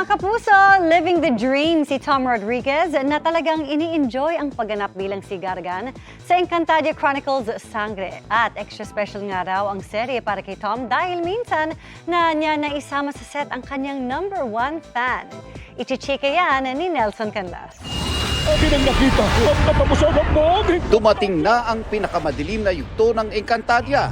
mga kapuso, living the dream si Tom Rodriguez na talagang ini-enjoy ang pagganap bilang si Gargan sa Encantadia Chronicles Sangre. At extra special nga raw ang serye para kay Tom dahil minsan na niya naisama sa set ang kanyang #1 fan. Ichichika yan ni Nelson Canlas. Akin ang nakita ang katapusan ng buhay. Dumating na ang pinakamadilim na yugto ng Encantadia.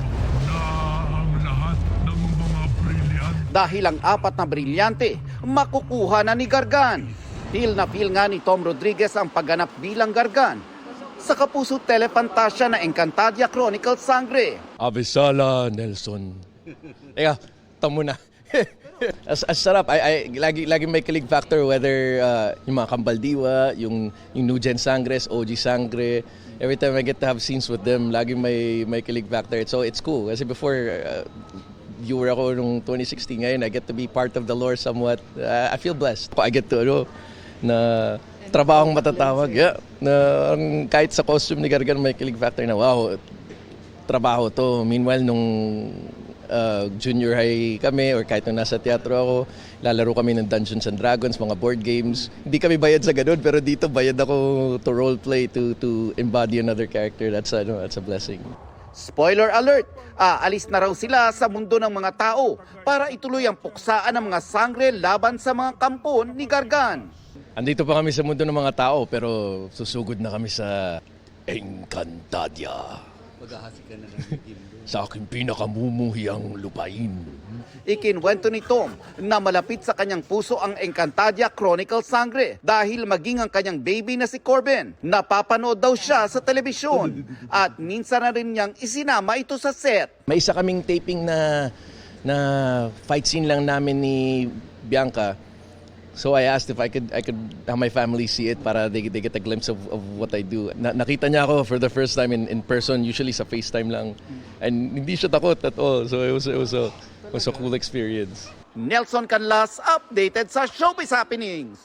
Dahil ang 4 na brilyante, makukuha na ni Gargan. Feel na feel nga ni Tom Rodriguez ang pagganap bilang Gargan sa Kapuso Telefantasia na Encantadia Chronicles Sangre. Avisala, Nelson. Teka, tamo na. As sarap. Lagi may kilig factor whether yung mga Kambaldiwa, yung New Gen Sangres, OG Sangre. Every time I get to have scenes with them, lagi may kilig factor. So it's cool. Kasi before, viewer ako nung 2016, ngayon I get to be part of the lore somewhat. I feel blessed. I get to na trabahong matatawag. Yeah, na kahit sa costume ni Gargan may kilig factor na wow, trabaho to. Meanwhile nung junior high kami or kahit nung nasa teatro ako, lalaro kami ng Dungeons and Dragons, mga board games. Hindi kami bayad sa ganun, pero dito bayad ako to role play, to embody another character. That's a blessing. Spoiler alert! Aalis na raw sila sa mundo ng mga tao para ituloy ang puksaan ng mga sangre laban sa mga kampo ni Gargan. Andito pa kami sa mundo ng mga tao pero susugod na kami sa Encantadia. Maghahati ka na ng sa aking pinakamumuhiang lupain. Ikinwento ni Tom na malapit sa kanyang puso ang Encantadia Chronicles Sangre dahil maging ang kanyang baby na si Corbin. Napapanood daw siya sa telebisyon at minsan na rin niyang isinama ito sa set. May isa kaming taping na fight scene lang namin ni Bianca. So I asked if I could have my family see it para they get a glimpse of what I do. Nakita niya ako for the first time in person, usually sa FaceTime lang. And hindi siya takot at all. So it was a cool experience. Nelson Canlas, updated sa Showbiz Happenings.